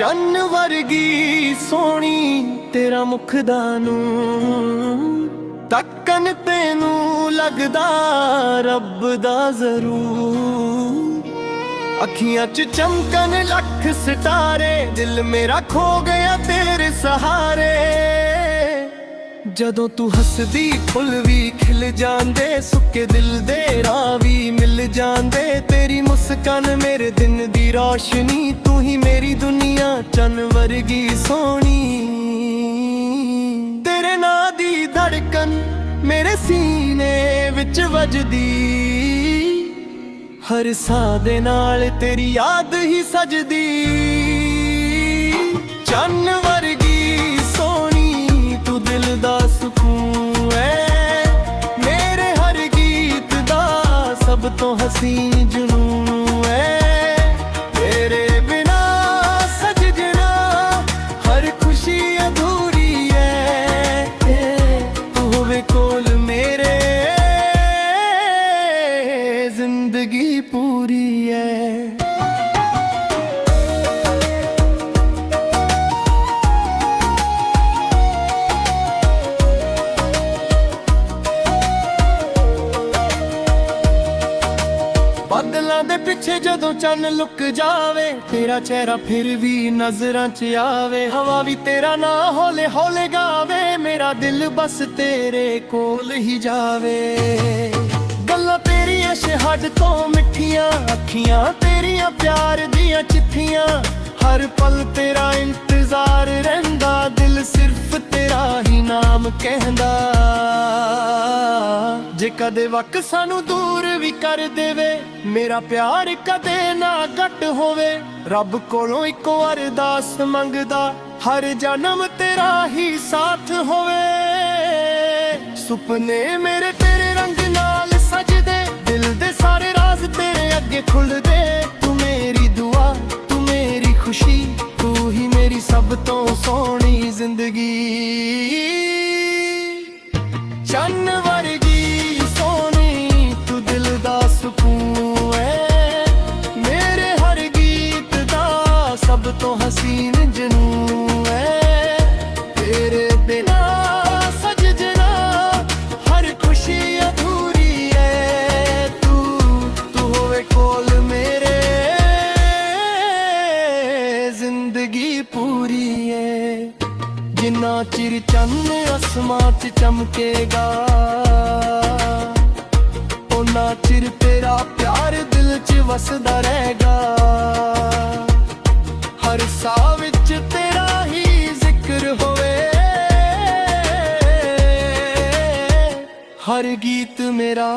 ਚੰਨ ਵਰਗੀ ਸੋਹਣੀ ਤੇਰਾ ਮੁਖ ਦਾ ਨੂਰ, ਤੱਕਨ ਤੈਨੂੰ ਲੱਗਦਾ ਰੱਬ ਦਾ ਜ਼ਰੂਰ। ਅੱਖੀਆਂ 'ਚ ਚਮਕਣ ਲੱਖ ਸਿਤਾਰੇ, ਦਿਲ ਮੇਰਾ ਖੋ ਗਿਆ ਤੇਰੇ ਸਹਾਰੇ। ਜਦੋਂ ਤੂੰ ਹੱਸਦੀ ਫੁੱਲ ਵੀ ਖਿਲ ਜਾਂਦੇ, ਸੁੱਕੇ ਦਿਲ ਦੇ ਰਾਹ ਵੀ ਮਿਲ ਜਾਂਦੇ। ਤੇਰੀ ਮੁਸਕਾਨ ਮੇਰੇ ਦਿਨ ਦੀ ਰੋਸ਼ਨੀ, ਤੂੰ ਹੀ ਮੇਰੀ ਦੁਨੀਆ ਚੰਨ ਵਰਗੀ ਸੋਹਣੀ। ਤੇਰੇ ਨਾਂ ਦੀ ਧੜਕਨ ਮੇਰੇ ਸੀਨੇ ਵਿੱਚ ਵੱਜਦੀ, ਹਰ ਸਾਹ ਦੇ ਨਾਲ ਤੇਰੀ ਯਾਦ ਹੀ ਸਜਦੀ। ਚੰਨ ਵਰਗੀ ਸੋਹਣੀ ਤੂੰ ਦਿਲ ਦਾ ਸਕੂਨ ਐ, ਮੇਰੇ ਹਰ ਗੀਤ ਦਾ ਸਭ ਤੋਂ ਹਸੀਨ ਜਨੂਨ ਐ। ਤੇਰੇ ਬਿਨਾ ਸਜਣਾ ਹਰ ਖੁਸ਼ੀ ਅਧੂਰੀ ਐ, ਤੂੰ ਹੋਵੇ ਕੋਲ ਮੇਰੇ ਜ਼ਿੰਦਗੀ ਪੂਰੀ ਐ। ਬਾਦਲਾਂ ਦੇ ਪਿੱਛੇ ਜਦੋਂ ਚੰਨ ਲੁਕ ਜਾਵੇ, ਤੇਰਾ ਚਿਹਰਾ ਫਿਰ ਵੀ ਨਜ਼ਰਾਂ 'ਚ ਆਵੇ। ਹਵਾ ਵੀ ਤੇਰਾ ਨਾਂ ਹੌਲੇ ਹੌਲੇ ਗਾਵੇ, ਮੇਰਾ ਦਿਲ ਬਸ ਤੇਰੇ ਕੋਲ ਹੀ ਜਾਵੇ। ਗੱਲਾਂ ਤੇਰੀਆਂ ਸ਼ਹਿਦ ਤੋਂ ਮਿੱਠੀਆਂ, ਅੱਖੀਆਂ ਤੇਰੀਆਂ ਪਿਆਰ ਦੀਆਂ ਚਿੱਠੀਆਂ। ਹਰ ਪਲ ਤੇਰਾ ਇੰਤਜ਼ਾਰ ਰਹਿੰਦਾ, ਦਿਲ ਸਿਰਫ ਤੇਰਾ ਹੀ ਨਾਮ ਕਹਿੰਦਾ। ਜੇ ਕਦੇ ਵਕਤ ਸਾਨੂੰ ਦੂਰ ਵੀ ਕਰ ਦੇਵੇ, ਮੇਰਾ ਪਿਆਰ ਕਦੇ ਨਾ ਘਟ ਹੋਵੇ। ਰੱਬ ਕੋਲੋਂ ਇੱਕੋ ਅਰਦਾਸ ਮੰਗਦਾ, ਹਰ ਜਨਮ ਤੇਰਾ ਹੀ ਸਾਥ ਹੋਵੇ। ਸੁਪਨੇ ਮੇਰੇ ਤੇਰੇ ਰੰਗ ਨਾਲ ਸਜਦੇ, ਦਿਲ ਦੇ ਸਾਰੇ ਰਾਜ਼ ਤੇਰੇ ਅੱਗੇ ਖੁੱਲਦੇ। ਤੂੰ ਮੇਰੀ ਦੁਆ, ਤੂੰ ਮੇਰੀ ਖੁਸ਼ੀ, ਤੂੰ ਹੀ ਮੇਰੀ ਸਭ ਤੋਂ ਸੋਹਣੀ ਜ਼ਿੰਦਗੀ। ਚੰਨ ਵਰਗੀ ਸੋਹਣੀ ਤੂੰ ਦਿਲ ਦਾ ਸਕੂਨ ਐ, ਮੇਰੇ ਹਰ ਗੀਤ ਦਾ ਸਭ ਤੋਂ ਹਸੀਨ ਜਨੂਨ ਐ। ਤੇਰੇ ਬਿਨਾ ਸਜਣਾ ਹਰ ਖੁਸ਼ੀ ਅਧੂਰੀ ਐ, ਤੂੰ ਹੋਵੇ ਕੋਲ ਮੇਰੇ ਜ਼ਿੰਦਗੀ ਪੂਰੀ ਐ। ਜਿੰਨਾ ਚਿਰ ਚੰਨ ਅਸਮਾਨ 'ਚ ਚਮਕੇਗਾ, ਓਨਾ ਚਿਰ ਤੇਰਾ ਪਿਆਰ ਦਿਲ 'ਚ ਵਸਦਾ ਰਹੇਗਾ। ਹਰ ਸਾਹ ਵਿੱਚ ਤੇਰਾ ਹੀ ਜ਼ਿਕਰ ਹੋਵੇ, ਹਰ ਗੀਤ ਮੇਰਾ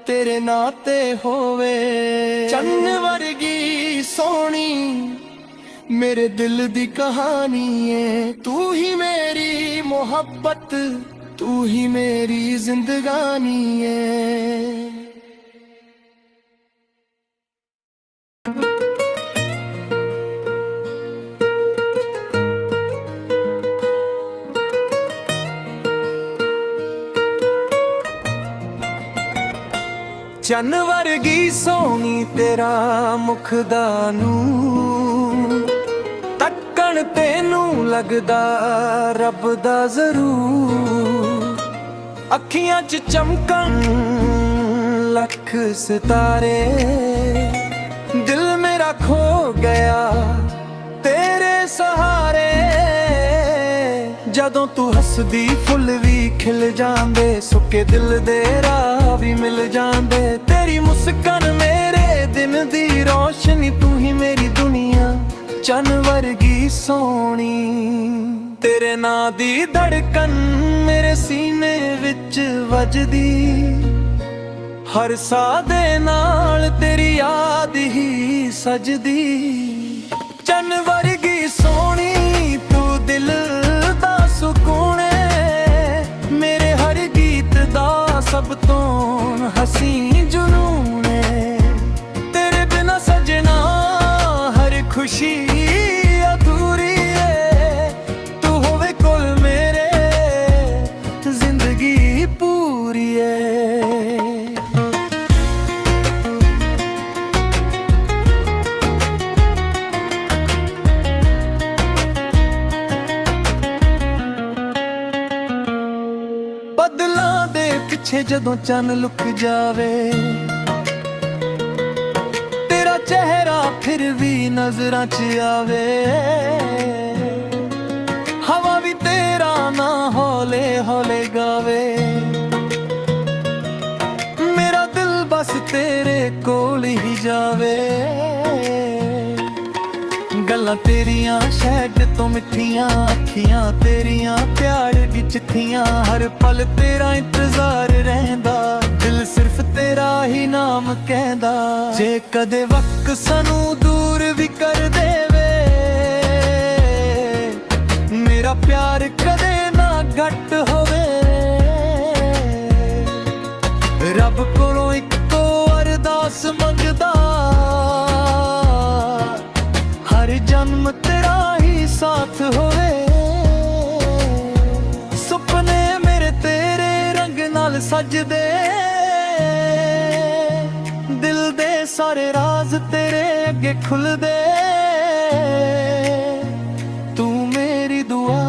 ਤੇਰੇ ਨਾਂ ਤੇ ਹੋਵੇ। ਚੰਨ ਵਰਗੀ ਸੋਹਣੀ मेरे दिल दी कहानी है, तू ही मेरी मोहब्बत, तू ही मेरी जिंदगानी है। चन्न वर्गी सोहनी तेरा मुख दा नूर, ਤੱਕਣ ਤੈਨੂੰ ਲੱਗਦਾ ਰੱਬ ਦਾ ਜ਼ਰੂਰ। ਅੱਖੀਆਂ 'ਚ ਚਮਕਣ ਲੱਖ ਸਿਤਾਰੇ, ਦਿਲ ਮੇਰਾ ਖੋ ਗਿਆ ਤੇਰੇ ਸਹਾਰੇ। ਜਦੋਂ ਤੂੰ ਹੱਸਦੀ ਫੁੱਲ ਵੀ ਖਿਲ ਜਾਂਦੇ, ਸੁੱਕੇ ਦਿਲ ਦੇ ਰਾਹ ਵੀ ਮਿਲ ਜਾਂਦੇ। ਤੇਰੀ ਮੁਸਕਾਨ ਮੇਰੇ ਦਿਨ ਦੀ ਰੋਸ਼ਨੀ, ਤੂੰ ਹੀ ਮੇਰੀ ਦੁਨੀਆ ਚੰਨ ਵਰਗੀ ਸੋਹਣੀ। ਤੇਰੇ ਨਾਂ ਦੀ ਧੜਕਨ ਮੇਰੇ ਸੀਨੇ ਵਿੱਚ ਵੱਜਦੀ, ਹਰ ਸਾਹ ਦੇ ਨਾਲ ਤੇਰੀ ਯਾਦ ਹੀ ਸਜਦੀ। ਚੰਨ ਵਰਗੀ ਸੋਹਣੀ ਤੂੰ ਦਿਲ ਦਾ ਸਕੂਨ ਐ, ਮੇਰੇ ਹਰ ਗੀਤ ਦਾ ਸਭ ਤੋਂ ਹਸੀਨ ਜਨੂਨ ਐ। ਤੇਰੇ ਬਿਨਾ ਸਜਣਾ ਹਰ ਖੁਸ਼ੀ ਅਧੂਰੀ ਏ, ਤੂੰ ਹੋਵੇ ਕੋਲ ਮੇਰੇ ਜ਼ਿੰਦਗੀ ਪੂਰੀ ਏ। ਪਿੱਛੇ ਜਦੋਂ ਚੰਨ ਲੁਕ ਜਾਵੇ, ਤੇਰਾ ਚਿਹਰਾ ਫਿਰ ਵੀ ਨਜ਼ਰਾਂ 'ਚ ਆਵੇ। ਹਵਾ ਵੀ ਤੇਰਾ ਨਾ ਹੌਲੇ ਹੌਲੇ ਗਾਵੇ, ਮੇਰਾ ਦਿਲ ਬਸ ਤੇਰੇ ਕੋਲ ਹੀ ਜਾਵੇ। ਗੱਲਾਂ ਤੇਰੀਆਂ ਸ਼ਹਿਦ ਤੋਂ ਮਿੱਠੀਆਂ, ਅੱਖੀਆਂ ਤੇਰੀਆਂ ਪਿਆਰ ਦੀ ਚਿੱਠੀਆਂ, ਹਰ ਪਲ ਤੇਰਾ ਇੰਤਜ਼ਾਰ ਰਹਿੰਦਾ, ਦਿਲ ਸਿਰਫ ਤੇਰਾ ਹੀ ਨਾਮ ਕਹਿੰਦਾ। ਜੇ ਕਦੇ ਵਕਤ ਸਾਨੂੰ ਦੂਰ ਵੀ ਕਰ ਦੇਵੇ, ਮੇਰਾ ਪਿਆਰ ਕਦੇ ਨਾ ਘੱਟ ਹੋਵੇ। ਰੱਬ ਕੋਲੋਂ ਇੱਕੋ ਅਰਦਾਸ ਮੰਗਦਾ, ਹਰ ਜਨਮ ਤੇਰਾ ਹੀ ਸਾਥ ਹੋਵੇ। ਸੁਪਨੇ ਮੇਰੇ ਤੇਰੇ ਰੰਗ ਨਾਲ ਸਜਦੇ, ਦਿਲ ਦੇ ਸਾਰੇ ਰਾਜ਼ ਤੇਰੇ ਅੱਗੇ ਖੁੱਲਦੇ। ਤੂੰ ਮੇਰੀ ਦੁਆ,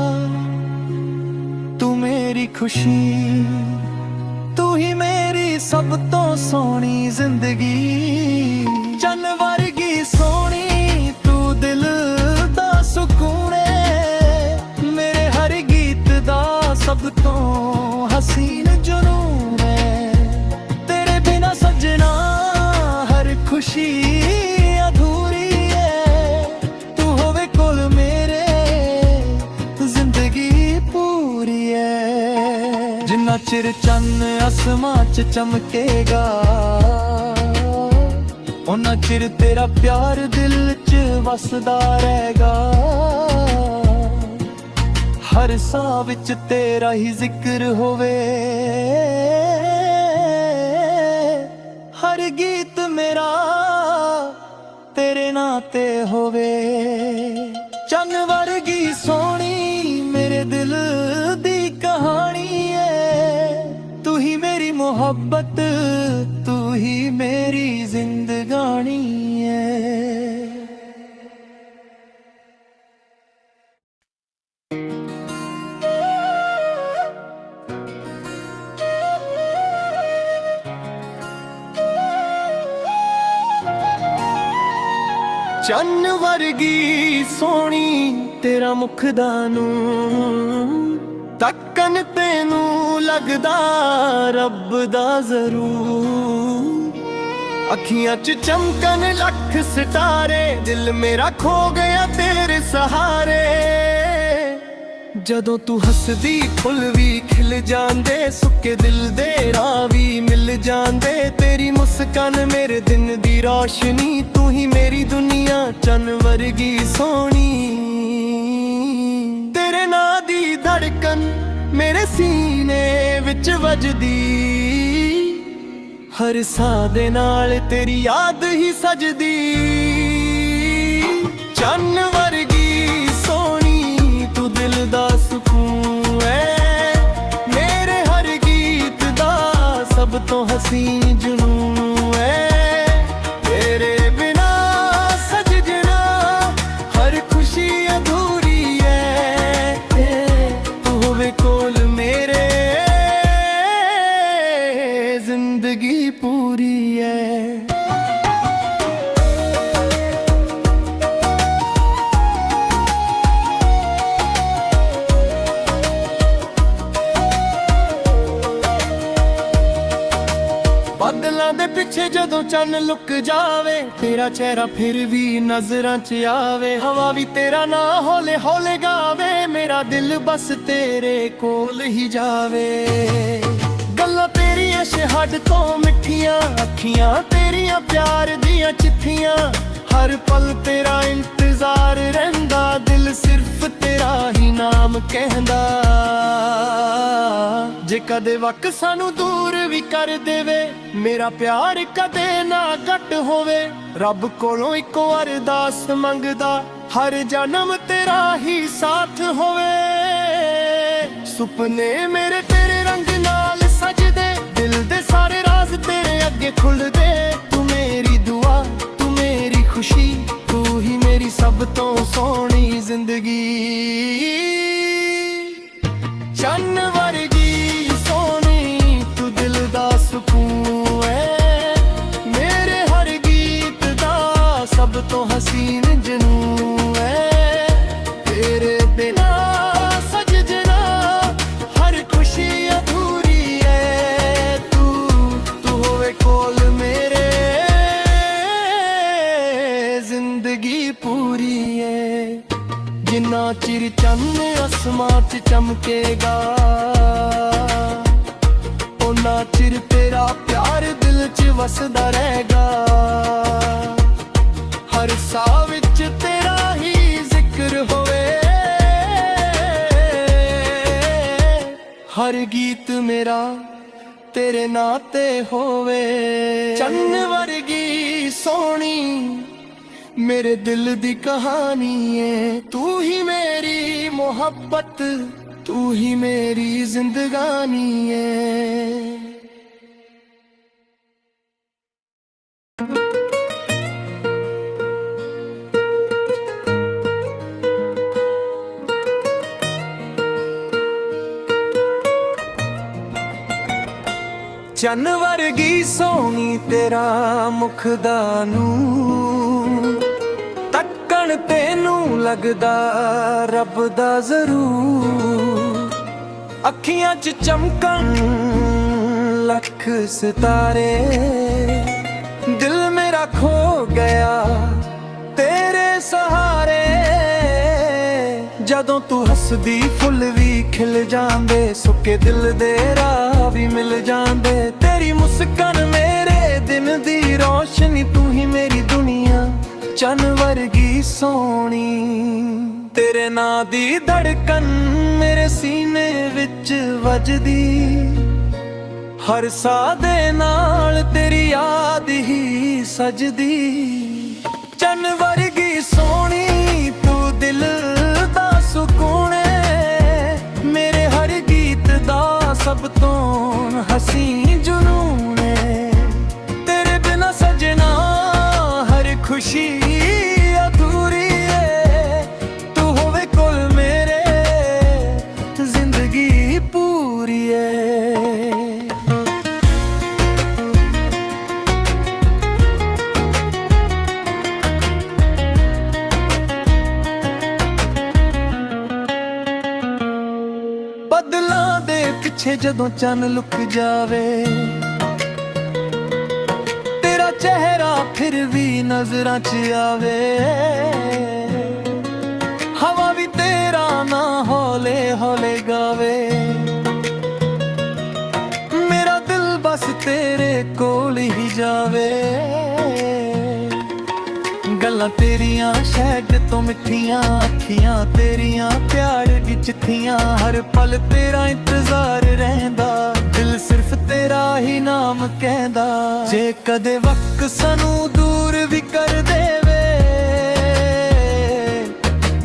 ਤੂੰ ਮੇਰੀ ਖੁਸ਼ੀ, ਤੂੰ ਹੀ ਮੇਰੀ ਸਭ ਤੋਂ ਸੋਹਣੀ ਜ਼ਿੰਦਗੀ। ਚੰਨ ਵਰਗੀ ਸੋਹਣੀ ਤੂੰ ਦਿਲ ਦਾ ਸਕੂਨ ਏ, ਮੇਰੇ ਹਰ ਗੀਤ ਦਾ ਸਭ ਤੋਂ ਹਸੀਨ ਜਨੂਨ ਏ। ਤੇਰੇ ਬਿਨਾ ਸੱਜਣਾ ਹਰ ਖੁਸ਼ੀ ਅਧੂਰੀ ਏ, ਤੂੰ ਹੋਵੇ ਕੋਲ ਮੇਰੇ ਜ਼ਿੰਦਗੀ ਪੂਰੀ ਏ। ਜਿੰਨਾ ਚਿਰ ਚੰਨ ਅਸਮਾਂ 'ਚ ਚਮਕੇਗਾ, ਉਹਨਾਂ ਚਿਰ ਤੇਰਾ ਪਿਆਰ ਦਿਲ 'ਚ ਵਸਦਾ ਰਹੇਗਾ। ਹਰ ਸਾਹ ਵਿੱਚ ਤੇਰਾ ਹੀ ਜ਼ਿਕਰ ਹੋਵੇ, ਹਰ ਗੀਤ ਮੇਰਾ ਤੇਰੇ ਨਾਂ ਤੇ ਹੋਵੇ। ਚੰਨ ਵਰਗੀ ਸੋਹਣੀ ਮੇਰੇ ਦਿਲ ਦੀ ਕਹਾਣੀ ਏ, ਤੂੰ ਹੀ ਮੇਰੀ ਮੁਹੱਬਤ, ਤੂੰ ਹੀ ਮੇਰੀ ਜ਼ਿੰਦਗਾਨੀ ਏ। ਚੰਨ ਵਰਗੀ ਸੋਹਣੀ ਤੇਰਾ ਮੁਖ ਦਾ ਨੂਰ, ਤੱਕਨ ਤੈਨੂੰ ਲੱਗਦਾ ਰੱਬ ਦਾ ਜ਼ਰੂਰ। ਅੱਖੀਆਂ 'ਚ ਚਮਕਣ ਲੱਖ ਸਿਤਾਰੇ, ਦਿਲ ਮੇਰਾ ਖੋ ਗਿਆ ਤੇਰੇ ਸਹਾਰੇ। ਜਦੋਂ ਤੂੰ ਹੱਸਦੀ ਫੁੱਲ ਵੀ ਖਿਲ ਜਾਂਦੇ, ਸੁੱਕੇ ਦਿਲ ਦੇ ਰਾਹ ਵੀ ਮਿਲ ਜਾਂਦੇ। ਤੇਰੀ ਮੁਸਕਾਨ ਮੇਰੇ ਦਿਨ ਦੀ ਰੋਸ਼ਨੀ, ਤੂੰ ਹੀ ਮੇਰੀ ਦੁਨੀਆ ਚੰਨ ਵਰਗੀ ਸੋਹਣੀ। ਤੇਰੇ ਨਾਂ ਦੀ ਧੜਕਨ ਮੇਰੇ ਸੀਨੇ ਵਿੱਚ ਵੱਜਦੀ, ਹਰ ਸਾਹ ਦੇ ਨਾਲ ਤੇਰੀ ਯਾਦ ਹੀ ਸਜਦੀ। ਚੰਨ ਵਰਗੀ ਸੋਹਣੀ ਤੂੰ ਦਿਲ ਦਾ ਸਕੂਨ ਏ, ਮੇਰੇ ਹਰ ਗੀਤ ਦਾ ਸਭ ਤੋਂ ਹਸੀਨ ਜਨੂਨ ਏ। ਤੇਰੇ ਬਿਨਾ ਸਜਣਾ ਹਰ ਖੁਸ਼ੀ ਅਧੂਰੀ ਏ, ਤੂੰ ਹੋਵੇ ਕੋਲ ਮੇਰੇ ਜ਼ਿੰਦਗੀ ਪੂਰੀ ਏ। ਬਾਦਲਾਂ ਦੇ ਪਿੱਛੇ ਜਦੋਂ ਚੰਨ ਲੁਕ ਜਾਵੇ, ਤੇਰਾ ਚਿਹਰਾ ਫਿਰ ਵੀ ਨਜ਼ਰਾਂ 'ਚ ਆਵੇ। ਹਵਾ ਵੀ ਤੇਰਾ ਨਾਂ ਹੌਲੇ ਹੌਲੇ ਗਾਵੇ, ਮੇਰਾ ਦਿਲ ਬਸ ਤੇਰੇ ਕੋਲ ਹੀ ਜਾਵੇ। ਗੱਲਾਂ ਤੇਰੀਆਂ ਸ਼ਹਿਦ ਤੋਂ ਮਿੱਠੀਆਂ, ਅੱਖੀਆਂ ਤੇਰੀਆਂ ਪਿਆਰ ਦੀਆਂ ਚਿੱਠੀਆਂ, ਹਰ ਪਲ ਤੇਰਾ ਇੰਤਜ਼ਾਰ ਰਹਿੰਦਾ, ਦਿਲ ਸਿਰਫ ਤੇਰਾ ਹੀ ਨਾਮ ਕਹਿੰਦਾ। ਜੇ ਕਦੇ ਵਕਤ ਸਾਨੂੰ ਦੂਰ ਵੀ ਕਰ ਦੇਵੇ, ਮੇਰਾ ਪਿਆਰ ਕਦੇ ਨਾ ਘੱਟ ਹੋਵੇ। ਰੱਬ ਕੋਲੋਂ ਇੱਕੋ ਅਰਦਾਸ ਮੰਗਦਾ, ਹਰ ਜਨਮ ਤੇਰਾ ਹੀ ਸਾਥ ਹੋਵੇ। ਸੁਪਨੇ ਮੇਰੇ ਤੇਰੇ ਰੰਗ ਨਾਲ ਸਜਦੇ, ਦਿਲ ਦੇ ਸਾਰੇ ਰਾਜ਼ ਤੇਰੇ ਅੱਗੇ ਖੁੱਲਦੇ। ਤੂੰ ਮੇਰੀ ਦੁਆ, ਤੂੰ ਮੇਰੀ ਖੁਸ਼ੀ, ਤੂੰ ਹੀ ਮੇਰੀ ਸਭ ਤੋਂ ਸੋਹਣੀ ਜ਼ਿੰਦਗੀ। ਚੰਨ ਵਰਗੀ ਸੋਹਣੀ ਤੂੰ ਦਿਲ ਚਮਕੇਗਾ। ਉਹਨਾਂ ਚਿਰ ਤੇਰਾ ਪਿਆਰ ਦਿਲ 'ਚ ਵਸਦਾ ਰਹੇਗਾ। ਹਰ ਸਾਹ ਵਿੱਚ ਤੇਰਾ ਹੀ ਜ਼ਿਕਰ ਹੋਵੇ, ਹਰ ਗੀਤ ਮੇਰਾ ਤੇਰੇ ਨਾਂ ਤੇ ਹੋਵੇ। ਚੰਨ ਵਰਗੀ ਸੋਹਣੀ ਮੇਰੇ ਦਿਲ ਦੀ ਕਹਾਣੀ ਏ, ਤੂੰ ਹੀ ਮੇਰੀ ਮੁਹੱਬਤ, ਤੂੰ ਹੀ ਮੇਰੀ ਜ਼ਿੰਦਗਾਨੀ ਏ। ਚੰਨ ਵਰਗੀ ਸੋਹਣੀ ਤੇਰਾ ਮੁਖ ਦਾ ਨੂਰ, ਤੱਕਣ ਤੈਨੂੰ ਲੱਗਦਾ ਰੱਬ ਦਾ ਜ਼ਰੂਰ। ਅੱਖੀਆਂ 'ਚ ਚਮਕਣ ਲੱਖ ਸਿਤਾਰੇ, ਦਿਲ ਮੇਰਾ ਖੋ ਗਿਆ ਤੇਰੇ ਸਹਾਰੇ। ਜਦੋਂ ਤੂੰ ਹੱਸਦੀ ਫੁੱਲ ਵੀ ਖਿਲ ਜਾਂਦੇ, ਸੁੱਕੇ ਦਿਲ ਦੇ ਰਾਹ ਵੀ ਮਿਲ ਜਾਂਦੇ। ਤੇਰੀ ਮੁਸਕਾਨ ਮੇਰੇ ਦਿਨ ਦੀ ਰੋਸ਼ਨੀ, ਤੂੰ ਹੀ ਮੇਰੀ ਦੁਨੀਆ ਚੰਨ ਵਰਗੀ ਸੋਹਣੀ। ਤੇਰੇ ਨਾਂ ਦੀ ਧੜਕਨ ਮੇਰੇ ਸੀਨੇ ਵਿੱਚ ਵੱਜਦੀ, ਹਰ ਸਾਹ ਦੇ ਨਾਲ ਤੇਰੀ ਯਾਦ ਹੀ ਸਜਦੀ। ਚੰਨ ਵਰਗੀ ਸੋਹਣੀ ਤੂੰ ਦਿਲ ਦਾ ਸਕੂਨ ਏ, ਮੇਰੇ ਹਰ ਗੀਤ ਦਾ ਸਭ ਤੋਂ ਹਸੀਨ ਜਨੂਨ ਏ। ਤੇਰੇ ਬਿਨਾ ਸਜਣਾ ਹਰ ਖੁਸ਼ੀ ਅਧੂਰੀ ਏ, ਤੂੰ ਹੋਵੇ ਕੋਲ ਮੇਰੇ ਜ਼ਿੰਦਗੀ ਪੂਰੀ ਏ। ਬਦਲਾਂ ਦੇ ਪਿੱਛੇ ਜਦੋਂ ਚੰਨ ਲੁਕ ਜਾਵੇ, ਤੇਰਾ ਚਿਹਰਾ ਫਿਰ ਵੀ ਨਜ਼ਰਾਂ 'ਚ ਆਵੇ। ਹਵਾ ਵੀ ਤੇਰਾ ਨਾ ਹੌਲੇ ਹੌਲੇ ਗਾਵੇ, ਮੇਰਾ ਦਿਲ ਬਸ ਤੇਰੇ ਕੋਲ ਹੀ ਜਾਵੇ। ਗੱਲਾਂ ਤੇਰੀਆਂ ਸ਼ਹਿਦ ਤੋਂ ਮਿੱਠੀਆਂ, ਅੱਖੀਆਂ ਤੇਰੀਆਂ ਪਿਆਰ ਦੀ ਚਿੱਠੀਆਂ। ਹਰ ਪਲ ਤੇਰਾ ਇੰਤਜ਼ਾਰ ਰਹਿੰਦਾ, ਦਿਲ ਸਿਰਫ ਤੇਰਾ ਹੀ ਨਾਮ ਕਹਿੰਦਾ। ਜੇ ਕਦੇ ਵਕਤ ਸਾਨੂੰ ਦੂਰ ਵੀ ਕਰ ਦੇਵੇ,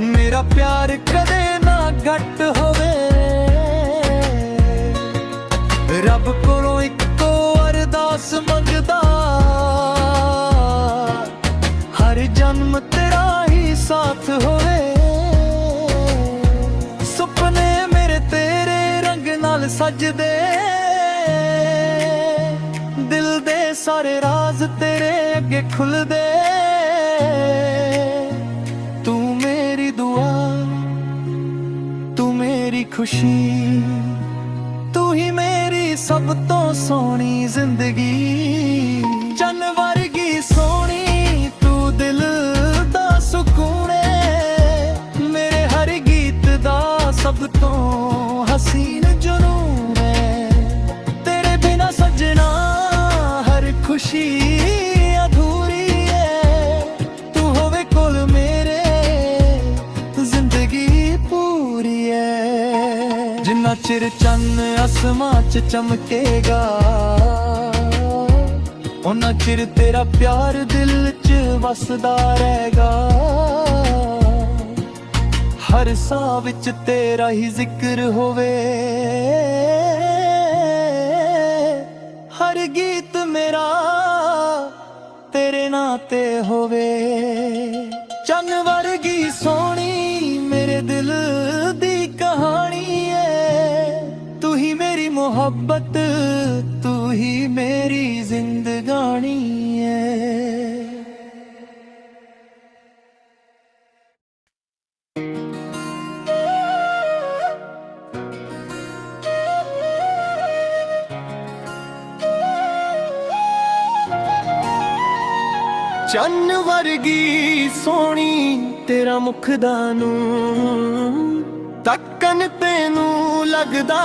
ਮੇਰਾ ਪਿਆਰ ਕਦੇ ਨਾ ਘੱਟ ਹੋਵੇ। ਰੱਬ ਕੋਲੋਂ ਇੱਕੋ ਅਰਦਾਸ ਮੰਗਦਾ, ਹਰ ਜਨਮ ਤੇਰਾ ਹੀ ਸਾਥ ਹੋਵੇ। ਸੁਪਨੇ ਮੇਰੇ ਤੇਰੇ ਰੰਗ ਨਾਲ ਸਜਦੇ, ਦਿਲ ਦੇ ਸਾਰੇ ਰਾਜ਼ ਤੇਰੇ ਅੱਗੇ ਖੁੱਲਦੇ। ਤੂੰ ਮੇਰੀ ਦੁਆ, ਤੂੰ ਮੇਰੀ ਖੁਸ਼ੀ, ਤੂੰ ਹੀ ਮੇਰੀ ਸਭ ਤੋਂ ਸੋਹਣੀ ਜ਼ਿੰਦਗੀ। ਚੰਨ ਵਰਗੀ ਸੋਹਣੀ ਤੂੰ ਦਿਲ ਦਾ ਸਕੂਨ ਏ, ਮੇਰੇ ਹਰ ਗੀਤ ਦਾ ਸਭ ਤੋਂ ਹਸੀਨ ਜਨੂਨ ਏ। ਤੇਰੇ ਬਿਨਾ ਸਜਣਾ ਹਰ ਖੁਸ਼ੀ ਅਧੂਰੀ ਏ, ਤੂੰ ਹੋਵੇ ਕੋਲ ਮੇਰੇ ਜ਼ਿੰਦਗੀ ਪੂਰੀ ਏ। ਜਿੰਨਾ ਚਿਰ ਚੰਨ ਅਸਮਾਂ 'ਚ ਚਮਕੇਗਾ, ਉਹਨਾਂ ਚਿਰ ਤੇਰਾ ਪਿਆਰ ਦਿਲ 'ਚ ਵਸਦਾ ਰਹੇਗਾ। ਹਰ ਸਾਹ ਵਿੱਚ ਤੇਰਾ ਹੀ ਜ਼ਿਕਰ ਹੋਵੇ, ਹਰ ਗੀਤ ਮੇਰਾ ਤੇਰੇ ਨਾਂ ਤੇ ਹੋਵੇ। ਚੰਨ ਵਰਗੀ ਸੋਹਣੀ ਮੇਰੇ ਦਿਲ ਦੀ ਕਹਾਣੀ ਏ, ਤੂੰ ਹੀ ਮੇਰੀ ਮੁਹੱਬਤ, ਤੂੰ ਹੀ ਮੇਰੀ ਜ਼ਿੰਦਗਾਨੀ ਏ। ਚੰਨ ਵਰਗੀ ਸੋਹਣੀ ਤੇਰਾ ਮੁਖ ਦਾ ਨੂਰ, ਤੱਕਣ ਤੈਨੂੰ लगदा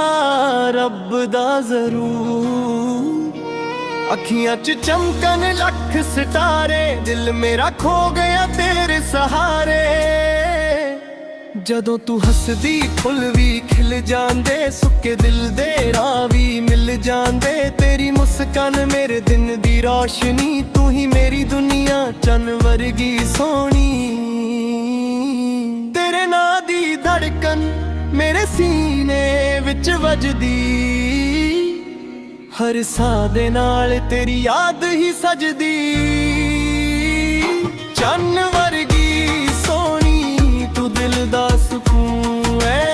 रब दा जरूर। अखियां च चमकन लख सितारे, दिल मेरा खो गया तेरे सहारे। जदों तू हसदी फुल भी खिल जांदे, सुके दिल दे राह भी मिल जांदे। तेरी मुस्कान मेरे दिन दी रोशनी, तू ही मेरी दुनिया चन्न वर्गी सोनी। तेरे नां दी धड़कन मेरे सीने विच वजदी, हर साह दे नाल तेरी याद ही सजदी। चन्न वर्गी सोनी तू दिल दा सुकून है,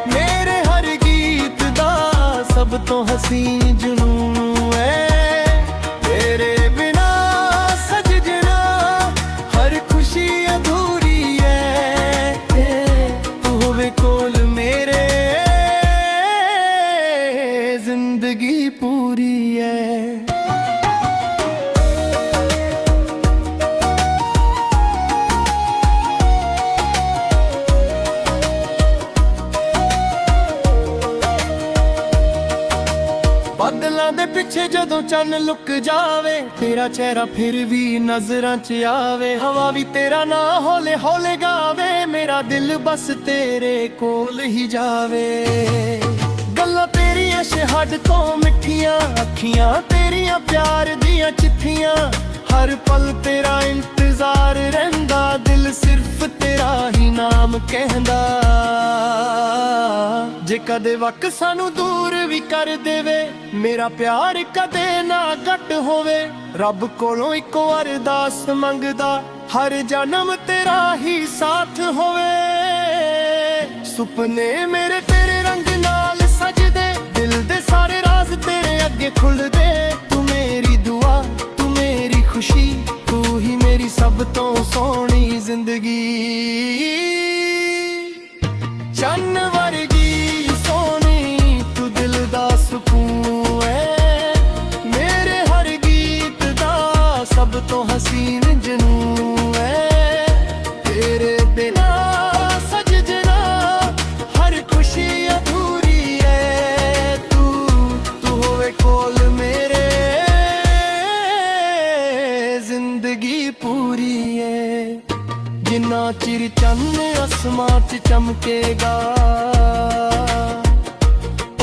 मेरे हर गीत दा सब तो हसीन जुनून है। तेरे बिना सजना हर खुशी अधूरी है, तू होवे कोल मेरे जिंदगी पूरी है। बादलों दे पिछे जदों चन्न लुक जावे, तेरा चेहरा फिर भी नजरां च आवे। हवा भी तेरा ना हौले हौले गावे, मेरा दिल बस तेरे कोल ही जावे। गल्लां तेरियां शहद तो मिठियां, अखियां तेरियां प्यार दियां चिट्ठियां। हर पल तेरा इंतजार रहिंदा, दिल सिर्फ तेरा ही नाम कहंदा। जे कदे वक्त सानू दूर भी कर देवे, मेरा प्यार कदे ना घट होवे। रब कोलों इक अरदास मंगदा, हर जन्म तेरा ही साथ होवे। सुपने मेरे तेरे रंग नाल सजदे, दिल दे सारे राज तेरे अगे खुलदे। तू मेरी दुआ, तू मेरी खुशी, तू ही मेरी सब तो सोहनी जिंदगी। चन्न वर्गी सोनी तू दिल दा सुकून है, मेरे हर गीत दा सब तो हसीन जुनून है। तेरे बिना सजना हर खुशी अधूरी है, तू होवे कोल मेरे जिंदगी पूरी है। जिन्ना चिर चन्न आसमां च चमकेगा,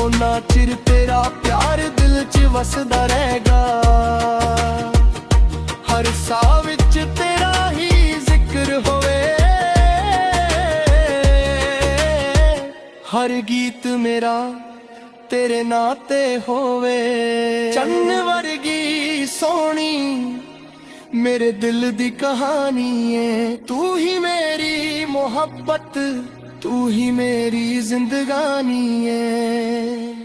उन्ना चिर तेरा प्यार दिल च वसदा रहेगा। हर साह विच तेरा ही जिक्र होवे, हर गीत मेरा तेरे नाते होवे। चन्न वर्गी सोनी मेरे दिल दी कहानी है, तू ही मेरी मोहब्बत, तू ही मेरी जिंदगानी है।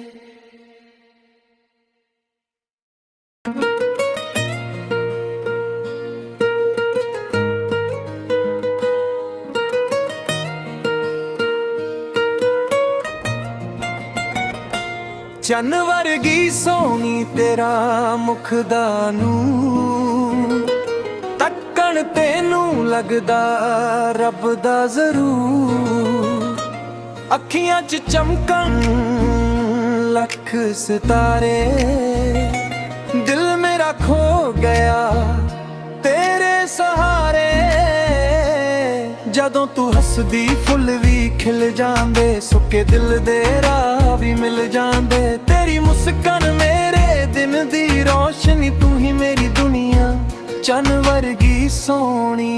चन्न वर्गी सोनी तेरा मुख दा नूर, तक्कण तेनू लगदा रब दा जरूर। अखियां च चमकन लख सितारे, दिल मेरा खो गया तेरे सहारे। जदों तू हसदी फुल भी खिल जांदे, सुके दिल दे राह भी मिल जांदे। तेरी मुस्कान मेरे दिन दी रोशनी, तू ही मेरी दुनिया चन्न वर्गी सोनी।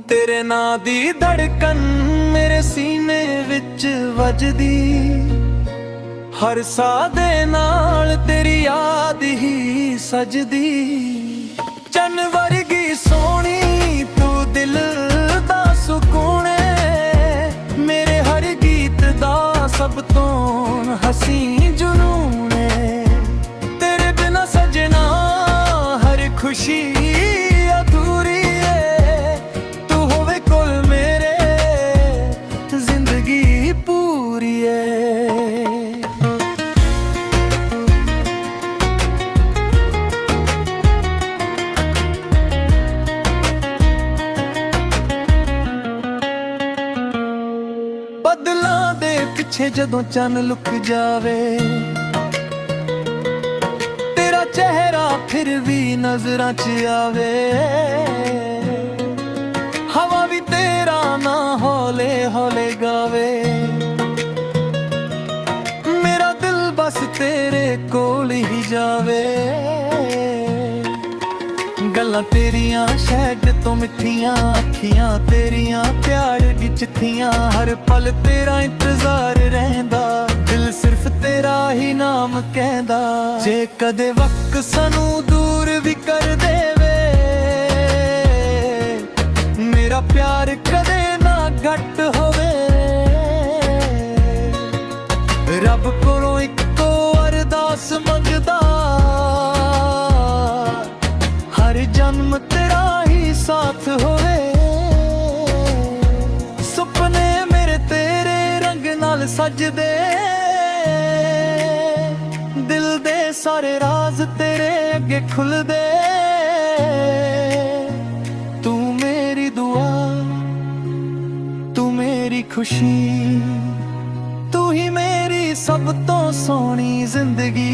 तेरे नां दी धड़कन मेरे सीने विच वजदी, हर साह दे नाल तेरी याद ही सजदी। चन्न वर्गी सोनी तू दिल दा सुकून है, मेरे हर गीत दा सब तो हसीन जुनून है। तेरे बिना सजना हर खुशी अधूरी है, तू होवे कोल मेरे जिंदगी पूरी है। बदलां दे पिछे ਜਦੋਂ ਚੰਨ ਲੁਕ ਜਾਵੇ, ਤੇਰਾ ਚਿਹਰਾ ਫਿਰ ਵੀ ਨਜ਼ਰਾਂ 'ਚ ਆਵੇ। ਹਵਾ ਵੀ ਤੇਰਾ ਨਾ ਹੌਲੇ ਹੌਲੇ ਗਾਵੇ, ਮੇਰਾ ਦਿਲ ਬਸ ਤੇਰੇ ਕੋਲ ਹੀ ਜਾਵੇ। ਗੱਲਾਂ ਤੇਰੀਆਂ ਸ਼ਹਿਦ ਤੋਂ ਮਿੱਠੀਆਂ, ਅੱਖੀਆਂ ਤੇਰੀਆਂ ਪਿਆਰ ਦੀ ਚਿੱਠੀਆਂ, ਹਰ ਪਲ ਤੇਰਾ ਇੰਤਜ਼ਾਰ ਰਹਿੰਦਾ, ਦਿਲ ਸਿਰਫ ਤੇਰਾ ਹੀ ਨਾਮ ਕਹਿੰਦਾ। ਜੇ ਕਦੇ ਵਕਤ ਸਾਨੂੰ ਦੂਰ ਵੀ ਕਰ ਦੇਵੇ, ਮੇਰਾ ਪਿਆਰ ਕਦੇ ਨਾ ਘੱਟ ਹੋਵੇ। ਰੱਬ ਕੋਲੋਂ ਇੱਕੋ ਅਰਦਾਸ ਮੰਗਦਾ, ਹਰ ਜਨਮ ਤੇਰਾ ਹੀ ਸਾਥ ਹੋਵੇ। ਸੁਪਨੇ ਮੇਰੇ ਤੇਰੇ ਰੰਗ ਨਾਲ ਸਜਦੇ, ਦਿਲ ਦੇ ਸਾਰੇ ਰਾਜ਼ ਤੇਰੇ ਅੱਗੇ ਖੁੱਲਦੇ। ਤੂੰ ਮੇਰੀ ਦੁਆ, ਤੂੰ ਮੇਰੀ ਖੁਸ਼ੀ, ਤੂੰ ਹੀ ਮੇਰੀ ਸਭ ਤੋਂ ਸੋਹਣੀ ਜ਼ਿੰਦਗੀ।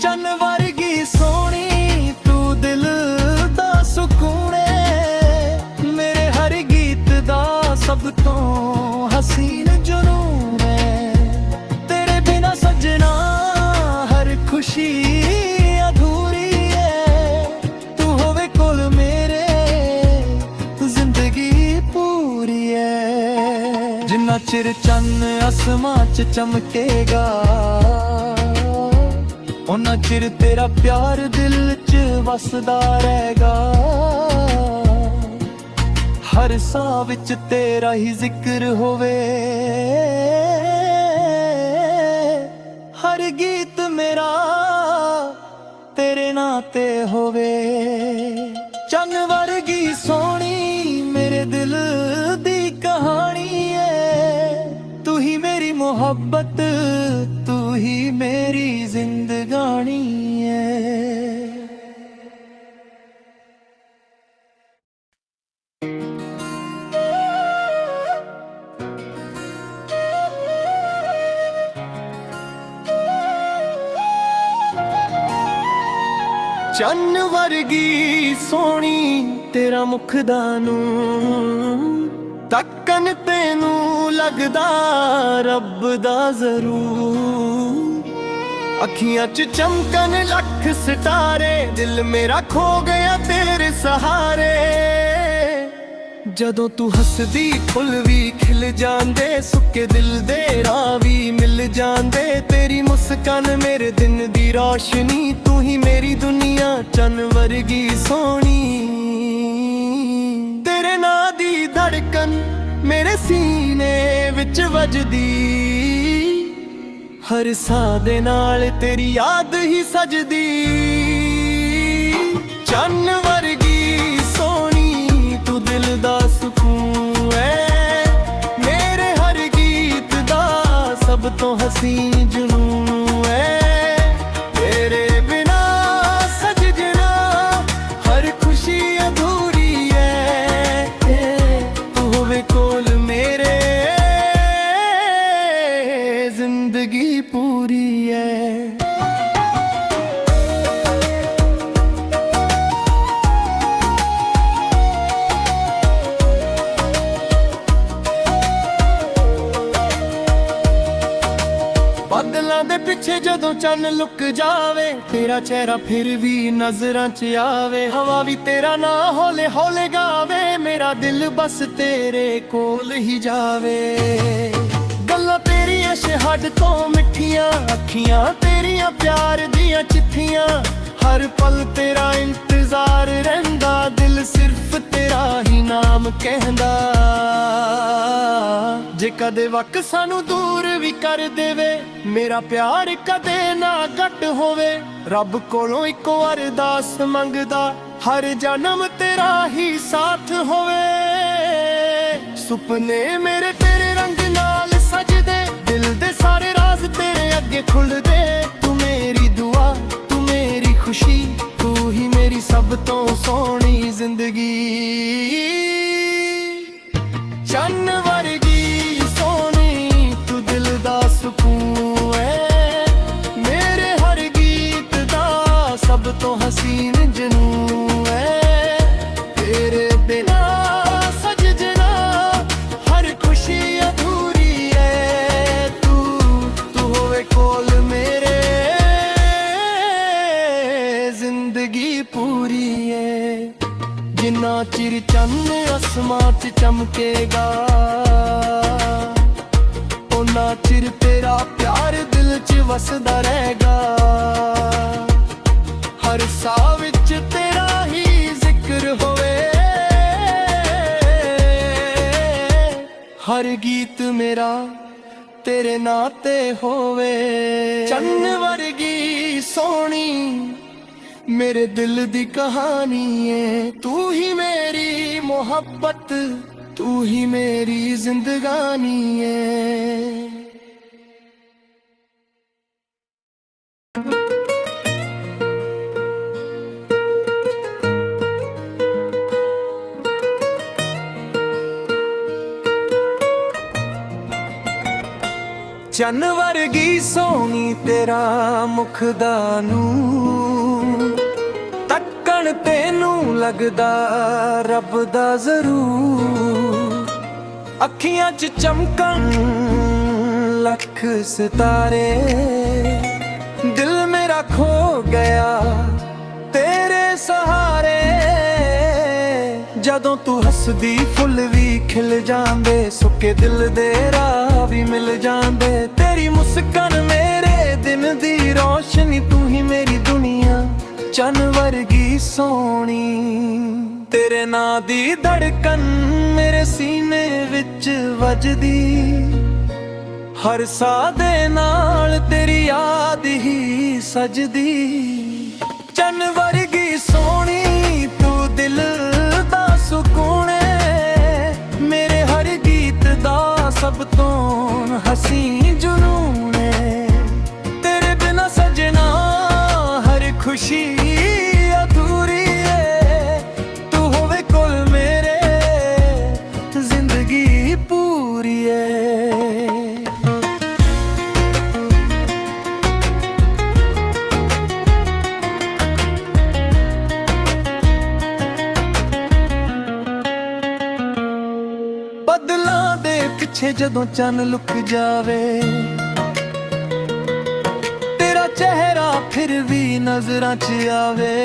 ਚੰਨ ਵਰਗੀ ਸੋਹਣੀ ਤੂੰ ਦਿਲ ਦਾ ਸਕੂਨ ਏ, ਮੇਰੇ ਹਰ ਗੀਤ ਦਾ ਸਭ ਤੋਂ ਹਸੀਨ ਜਨੂਨ ਏ। ਤੇਰੇ ਬਿਨਾ ਸੱਜਣਾ ਹਰ ਖੁਸ਼ੀ ਅਧੂਰੀ ਏ, ਤੂੰ ਹੋਵੇ ਕੋਲ ਮੇਰੇ ਜ਼ਿੰਦਗੀ ਪੂਰੀ ਏ। ਜਿੰਨਾ ਚਿਰ ਚੰਨ ਅਸਮਾਂ 'ਚ ਚਮਕੇਗਾ, ਉਹਨਾਂ ਚਿਰ ਤੇਰਾ ਪਿਆਰ ਦਿਲ 'ਚ ਵਸਦਾ ਰਹੇਗਾ। ਹਰ ਸਾਹ ਵਿੱਚ ਤੇਰਾ ਹੀ ਜ਼ਿਕਰ ਹੋਵੇ, ਹਰ ਗੀਤ ਮੇਰਾ ਤੇਰੇ ਨਾਂ ਤੇ ਹੋਵੇ। ਚੰਨ ਵਰਗੀ ਸੋਹਣੀ ਮੇਰੇ ਦਿਲ ਦੀ ਕਹਾਣੀ ਏ, ਤੂੰ ਹੀ ਮੇਰੀ ਮੁਹੱਬਤ, ਤੂੰ ਹੀ ਮੇਰੀ ਜ਼ਿੰਦਗਾਨੀ ਏ। ਚੰਨ ਵਰਗੀ ਸੋਹਣੀ ਤੇਰਾ ਮੁਖ ਦਾ ਨੂਰ, ਤੱਕਨ ਤੈਨੂੰ ਲੱਗਦਾ ਰੱਬ ਦਾ ਜ਼ਰੂਰ। ਅੱਖੀਆਂ 'ਚ ਚਮਕਣ ਲੱਖ ਸਿਤਾਰੇ, ਦਿਲ ਮੇਰਾ ਖੋ ਗਿਆ ਤੇਰੇ ਸਹਾਰੇ। ਜਦੋਂ ਤੂੰ ਹੱਸਦੀ ਫੁੱਲ ਵੀ ਖਿਲ ਜਾਂਦੇ, ਸੁੱਕੇ ਦਿਲ ਦੇ ਰਾਹ ਵੀ ਮਿਲ ਜਾਂਦੇ। ਤੇਰੀ ਮੁਸਕਾਨ ਮੇਰੇ ਦਿਨ ਦੀ ਰੋਸ਼ਨੀ, ਤੂੰ ਹੀ ਮੇਰੀ ਦੁਨੀਆ ਚੰਨ ਵਰਗੀ ਸੋਹਣੀ। ਤੇਰੇ ਨਾਂ ਦੀ ਧੜਕਨ ਮੇਰੇ ਸੀਨੇ ਵਿੱਚ ਵੱਜਦੀ, ਹਰ ਸਾਹ ਦੇ ਨਾਲ ਤੇਰੀ ਯਾਦ ਹੀ ਸਜਦੀ। ਚੰਨ ਵਰਗੀ ਸੋਹਣੀ ਤੂੰ ਦਿਲ ਦਾ ਸਕੂਨ ਐ, ਮੇਰੇ ਹਰ ਗੀਤ ਦਾ ਸਭ ਤੋਂ ਹਸੀਨ ਜਨੂਨ ਐ। ਤੇਰੇ ਬਿਨਾ ਸਜਣਾ ਹਰ ਖੁਸ਼ੀ ਅਧੂਰੀ ਐ, ਤੂੰ ਹੋਵੇ ਕੋਲ ਮੇਰੇ ਜ਼ਿੰਦਗੀ ਪੂਰੀ ਐ। ਬਾਦਲਾਂ ਦੇ ਪਿੱਛੇ ਜਦੋਂ ਚੰਨ ਲੁਕ ਜਾਵੇ, ਤੇਰਾ ਚਿਹਰਾ ਫਿਰ ਵੀ ਨਜ਼ਰਾਂ 'ਚ ਆਵੇ। ਹਵਾ ਵੀ ਤੇਰਾ ਨਾਂ ਹੌਲੇ ਹੌਲੇ ਗਾਵੇ, ਮੇਰਾ ਦਿਲ ਬਸ ਤੇਰੇ ਕੋਲ ਹੀ ਜਾਵੇ। ਗੱਲਾਂ ਤੇਰੀਆਂ ਸ਼ਹਿਦ ਤੋਂ ਮਿੱਠੀਆਂ, ਅੱਖੀਆਂ ਤੇਰੀਆਂ ਪਿਆਰ ਦੀਆਂ ਚਿੱਠੀਆਂ, ਹਰ ਪਲ ਤੇਰਾ ਇੰਤਜ਼ਾਰ ਰਹਿੰਦਾ, ਦਿਲ ਸਿਰਫ ਤੇਰਾ ਹੀ ਨਾਮ ਕਹਿੰਦਾ। ਜੇ ਕਦੇ ਵਕਤ ਸਾਨੂੰ ਦੂਰ ਵੀ ਕਰ ਦੇਵੇ, ਮੇਰਾ ਪਿਆਰ ਕਦੇ ਨਾ ਘੱਟ ਹੋਵੇ। ਰੱਬ ਕੋਲੋਂ ਇੱਕੋ ਅਰਦਾਸ ਮੰਗਦਾ, ਹਰ ਜਨਮ ਤੇਰਾ ਹੀ ਸਾਥ ਹੋਵੇ। ਸੁਪਨੇ ਮੇਰੇ ਤੇਰੇ ਰੰਗ ਨਾਲ ਸਜਦੇ, ਦਿਲ ਦੇ ਸਾਰੇ ਰਾਜ਼ ਤੇਰੇ ਅੱਗੇ ਖੁੱਲਦੇ। ਤੂੰ ਮੇਰੀ ਦੁਆ, ਤੂੰ ਮੇਰੀ ਖੁਸ਼ੀ, ਤੂੰ ਹੀ ਮੇਰੀ ਸਭ ਤੋਂ ਸੋਹਣੀ ਜ਼ਿੰਦਗੀ। ਚੰਨ ਵਰਗੀ ਸੋਹਣੀ ਤੂੰ ਦਿਲ ਸਭ ਤੋਂ ਹਸੀਨ ਜਨੂੰ ਐ ਤੇਰੇ ਬਿਨਾ ਸਜਣਾ ਹਰ ਖੁਸ਼ੀ ਅਧੂਰੀ ਐ ਤੂੰ ਹੋਵੇ ਕੋਲ ਮੇਰੇ ਜ਼ਿੰਦਗੀ ਪੂਰੀ ਐ ਜਿੰਨਾ ਚਿਰ ਚੰਨ ਅਸਮਾਨ 'ਚ ਚਮਕੇਗਾ ਉਹਨਾਂ ਚਿਰ ਤੇਰਾ ਪਿਆਰ ਦਿਲ 'ਚ ਵਸਦਾ ਰਹੇਗਾ ਹਰ ਸਾਹ ਵਿੱਚ ਤੇਰਾ ਹੀ ਜ਼ਿਕਰ ਹੋਵੇ ਹਰ ਗੀਤ ਮੇਰਾ ਤੇਰੇ ਨਾਂ ਤੇ ਹੋਵੇ ਚੰਨ ਵਰਗੀ ਸੋਹਣੀ मेरे दिल दी कहानी है तू ही मेरी मोहब्बत तू ही मेरी जिंदगानी है चन्न वर्गी सोनी तेरा मुख दा नूर तक्कण तेनू लगदा रब दा जरूर अखियां च चमकन लख सितारे दिल मेरा खो गया तेरे सहारे ਜਦੋਂ ਤੂੰ ਹੱਸਦੀ ਫੁੱਲ ਵੀ ਖਿਲ ਜਾਂਦੇ ਸੁੱਕੇ ਦਿਲ ਦੇ ਰਾਹ ਵੀ ਮਿਲ ਜਾਂਦੇ ਤੇਰੀ ਮੁਸਕਾਨ ਮੇਰੇ ਦਿਨ ਦੀ ਰੋਸ਼ਨੀ ਤੂੰ ਹੀ ਮੇਰੀ ਦੁਨੀਆ ਚੰਨ ਵਰਗੀ ਸੋਹਣੀ ਤੇਰੇ ਨਾਂ ਦੀ ਧੜਕਨ ਮੇਰੇ ਸੀਨੇ ਵਿੱਚ ਵੱਜਦੀ ਹਰ ਸਾਹ ਦੇ ਨਾਲ ਤੇਰੀ ਯਾਦ ਹੀ ਸਜਦੀ ਚੰਨ ਵਰਗੀ ਸੋਹਣੀ ਤੂੰ ਦਿਲ सुकून मेरे हर गीत दा सब तो हसीन जुनून तेरे बिना सजना हर खुशी अधूरी है तू होवे कोल मेरे जिंदगी पूरी है ਬਦਲਾਂ ਦੇ ਪਿੱਛੇ ਜਦੋਂ ਚੰਨ ਲੁਕ ਜਾਵੇ ਤੇਰਾ ਚਿਹਰਾ ਫਿਰ ਵੀ ਨਜ਼ਰਾਂ 'ਚ ਆਵੇ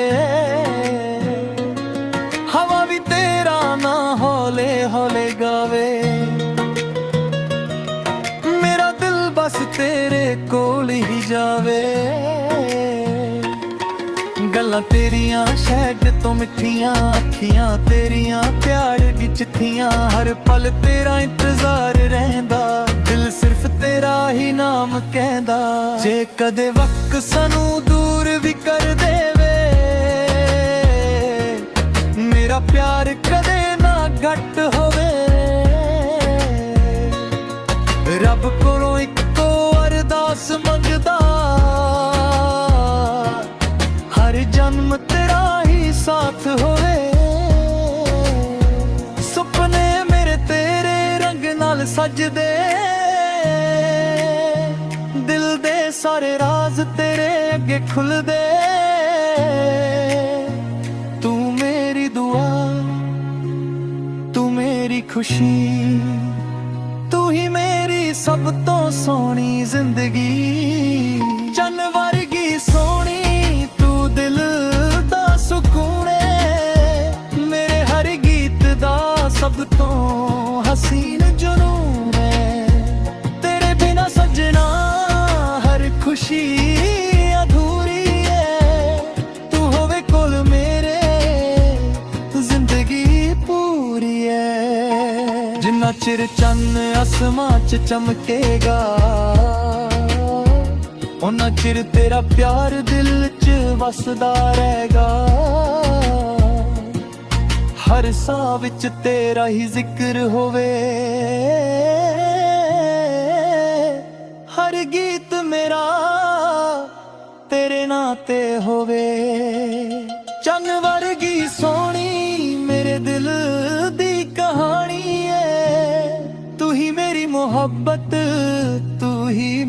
ਹਵਾ ਵੀ ਤੇਰਾ ਨਾ ਹੌਲੇ ਹੌਲੇ ਗਾਵੇ ਮੇਰਾ ਦਿਲ ਬਸ ਤੇਰੇ ਕੋਲ ਹੀ ਜਾਵੇ ਗੱਲਾਂ ਤੇਰੀਆਂ ਸ਼ਹਿਦ ਤੋਂ ਮਿੱਠੀਆਂ ਅੱਖੀਆਂ ਤੇਰੀਆਂ ਪਿਆਰ ਦੀ ਚਿੱਠੀਆਂ ਹਰ ਪਲ ਤੇਰਾ ਇੰਤਜ਼ਾਰ ਰਹਿੰਦਾ ਦਿਲ ਸਿਰਫ ਤੇਰਾ ਹੀ ਨਾਮ ਕਹਿੰਦਾ ਜੇ ਕਦੇ ਵਕਤ ਸਾਨੂੰ ਦੂਰ ਵੀ ਕਰ ਦੇਵੇ ਮੇਰਾ ਪਿਆਰ ਕਦੇ ਨਾ ਘੱਟ ਹੋਵੇ ਰੱਬ ਕੋਲੋਂ ਇੱਕੋ ਅਰਦਾਸ ਮੰਗਦਾ जन्म तेरा ही साथ होवे सुपने मेरे तेरे रंग नाल सजदे दिल दे सारे राज तेरे अगे खुलदे तू मेरी दुआ तू मेरी खुशी तू ही मेरी सब तो सोहनी जिंदगी चन्न वर्गी सोहनी दिल दा सुकून मेरे हर गीत दा सब तो हसीन जुनून तेरे बिना सजना हर खुशी अधूरी है तू होवे कोल मेरे जिंदगी पूरी है जिन्ना चिर चन्न आसमान च चमकेगा ਉਹਨਾਂ ਚਿਰ ਤੇਰਾ ਪਿਆਰ ਦਿਲ 'ਚ ਵਸਦਾ ਰਹੇਗਾ ਹਰ ਸਾਹ ਵਿੱਚ ਤੇਰਾ ਹੀ ਜ਼ਿਕਰ ਹੋਵੇ ਹਰ ਗੀਤ ਮੇਰਾ ਤੇਰੇ ਨਾਂ ਤੇ ਹੋਵੇ ਚੰਨ ਵਰਗੀ ਸੋਹਣੀ ਮੇਰੇ ਦਿਲ ਦੀ ਕਹਾਣੀ ਏ ਤੂੰ ਹੀ ਮੇਰੀ ਮੁਹੱਬਤ ਤੂੰ ਹੀ